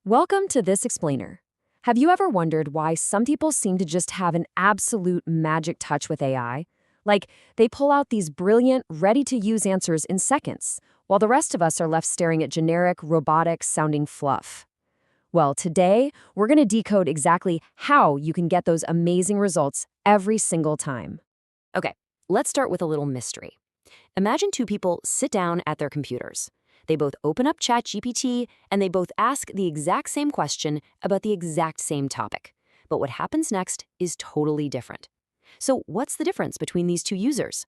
Welcome to This Explainer. Have you ever wondered why some people seem to just have an absolute magic touch with AI? Like, they pull out these brilliant, ready-to-use answers in seconds, while the rest of us are left staring at generic, robotic-sounding fluff. Well, today, we're going to decode exactly how you can get those amazing results every single time. Okay, let's start with a little mystery. Imagine two people sit down at their computers. They both open up ChatGPT and they both ask the exact same question about the exact same topic. But what happens next is totally different. So what's the difference between these two users?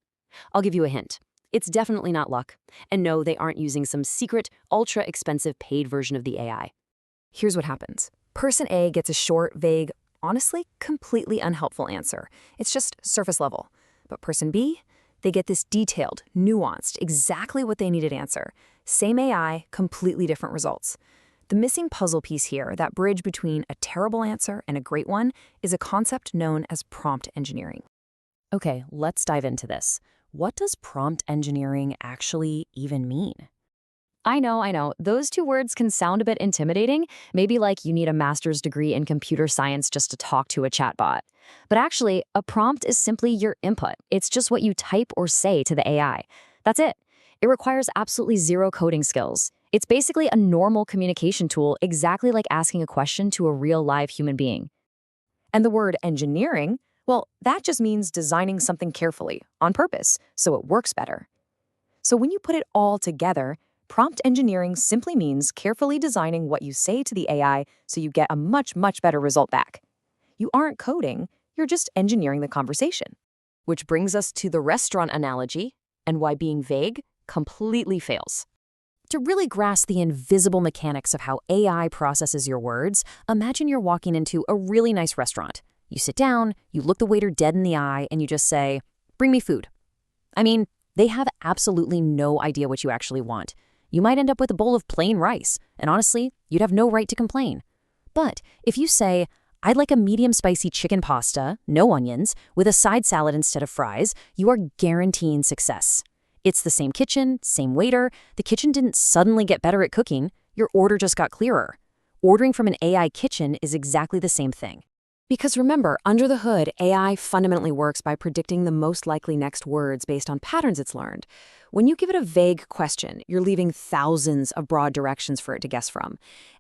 I'll give you a hint. It's definitely not luck. And no, they aren't using some secret, ultra-expensive paid version of the AI. Here's what happens. Person A gets a short, vague, honestly, completely unhelpful answer. It's just surface level. But person B, they get this detailed, nuanced, exactly what they needed answer. Same AI, completely different results. The missing puzzle piece here, that bridge between a terrible answer and a great one, is a concept known as prompt engineering. Okay, let's dive into this. What does prompt engineering actually even mean? I know. Those two words can sound a bit intimidating, maybe like you need a master's degree in computer science just to talk to a chatbot. But actually, a prompt is simply your input. It's just what you type or say to the AI. That's it. It requires absolutely zero coding skills. It's basically a normal communication tool, exactly like asking a question to a real live human being. And the word engineering, well, that just means designing something carefully, on purpose, so it works better. So when you put it all together, prompt engineering simply means carefully designing what you say to the AI so you get a much, much better result back. You aren't coding, you're just engineering the conversation. Which brings us to the restaurant analogy and why being vague completely fails. To really grasp the invisible mechanics of how AI processes your words, imagine you're walking into a really nice restaurant. You sit down, you look the waiter dead in the eye, and you just say, "Bring me food." I mean, they have absolutely no idea what you actually want. You might end up with a bowl of plain rice, and honestly, you'd have no right to complain. But if you say, "I'd like a medium spicy chicken pasta, no onions, with a side salad instead of fries," you are guaranteeing success. It's the same kitchen, same waiter. The kitchen didn't suddenly get better at cooking. Your order just got clearer. Ordering from an AI kitchen is exactly the same thing. Because remember, under the hood, AI fundamentally works by predicting the most likely next words based on patterns it's learned. When you give it a vague question, you're leaving thousands of broad directions for it to guess from.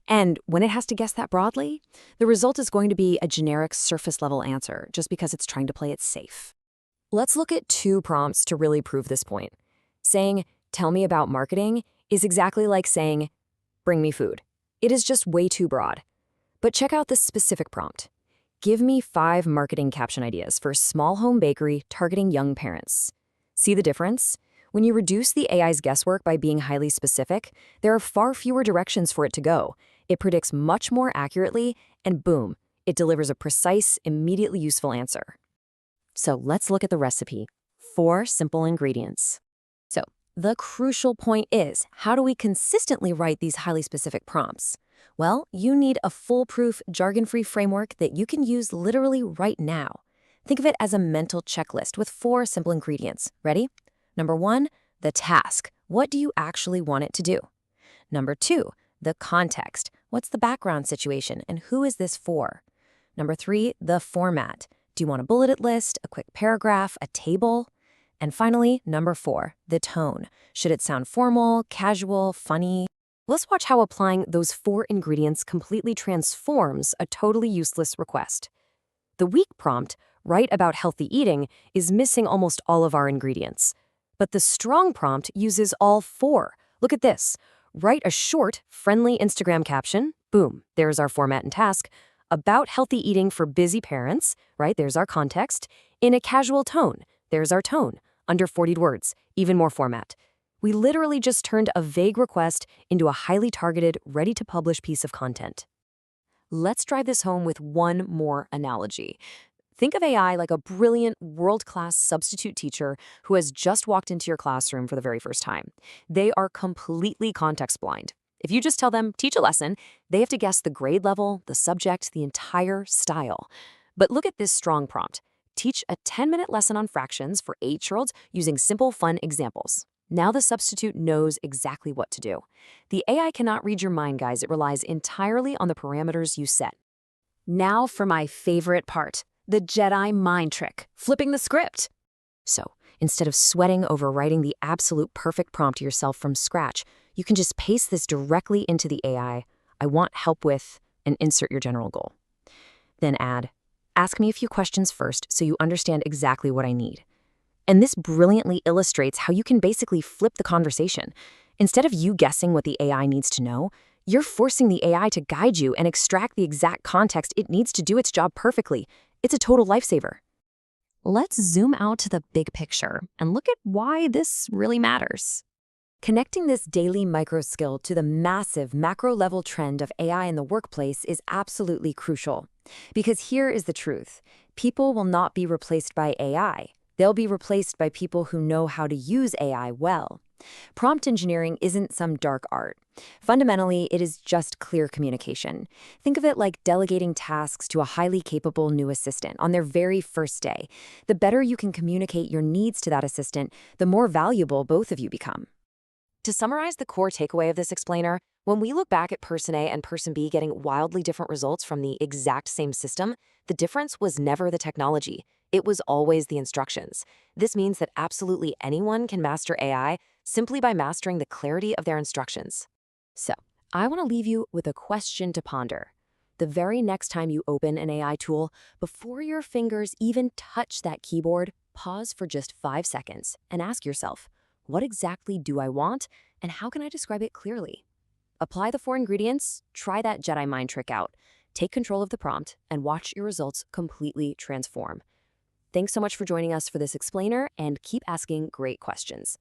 And when it has to guess that broadly, the result is going to be a generic surface-level answer, just because it's trying to play it safe. Let's look at two prompts to really prove this point. Saying, "Tell me about marketing," is exactly like saying, "Bring me food." It is just way too broad. But check out this specific prompt. "Give me 5 marketing caption ideas for a small home bakery targeting young parents." See the difference? When you reduce the AI's guesswork by being highly specific, there are far fewer directions for it to go. It predicts much more accurately, and boom, it delivers a precise, immediately useful answer. So let's look at the recipe. 4 simple ingredients. So the crucial point is, how do we consistently write these highly specific prompts? Well, you need a foolproof, jargon-free framework that you can use literally right now. Think of it as a mental checklist with 4 simple ingredients. Ready? Number 1, the task. What do you actually want it to do? Number 2, the context. What's the background situation and who is this for? Number 3, the format. Do you want a bulleted list, a quick paragraph, a table? And finally, number 4, the tone. Should it sound formal, casual, funny? Let's watch how applying those 4 ingredients completely transforms a totally useless request. The weak prompt, "Write about healthy eating," is missing almost all of our ingredients. But the strong prompt uses all 4. Look at this. Write a short, friendly Instagram caption. Boom, there's our format and task. About healthy eating for busy parents, right? There's our context. In a casual tone, there's our tone. Under 40 words, even more format. We literally just turned a vague request into a highly targeted, ready-to-publish piece of content. Let's drive this home with one more analogy. Think of AI like a brilliant, world-class substitute teacher who has just walked into your classroom for the very first time. They are completely context blind. If you just tell them, "Teach a lesson," they have to guess the grade level, the subject, the entire style. But look at this strong prompt. Teach a 10-minute lesson on fractions for 8-year-olds using simple, fun examples. Now the substitute knows exactly what to do. The AI cannot read your mind, guys. It relies entirely on the parameters you set. Now for my favorite part, the Jedi mind trick, flipping the script. So, instead of sweating over writing the absolute perfect prompt yourself from scratch, you can just paste this directly into the AI. I want help with, and insert your general goal. Then add, ask me a few questions first so you understand exactly what I need. And this brilliantly illustrates how you can basically flip the conversation. Instead of you guessing what the AI needs to know, you're forcing the AI to guide you and extract the exact context it needs to do its job perfectly. It's a total lifesaver. Let's zoom out to the big picture and look at why this really matters. Connecting this daily micro skill to the massive macro-level trend of AI in the workplace is absolutely crucial. Because here is the truth. People will not be replaced by AI. They'll be replaced by people who know how to use AI well. Prompt engineering isn't some dark art. Fundamentally, it is just clear communication. Think of it like delegating tasks to a highly capable new assistant on their very first day. The better you can communicate your needs to that assistant, the more valuable both of you become. To summarize the core takeaway of this explainer, when we look back at person A and person B getting wildly different results from the exact same system, the difference was never the technology. It was always the instructions. This means that absolutely anyone can master AI simply by mastering the clarity of their instructions. So, I want to leave you with a question to ponder. The very next time you open an AI tool, before your fingers even touch that keyboard, pause for just 5 seconds and ask yourself, what exactly do I want, and how can I describe it clearly? Apply the 4 ingredients, try that Jedi mind trick out, take control of the prompt, and watch your results completely transform. Thanks so much for joining us for this explainer, and keep asking great questions.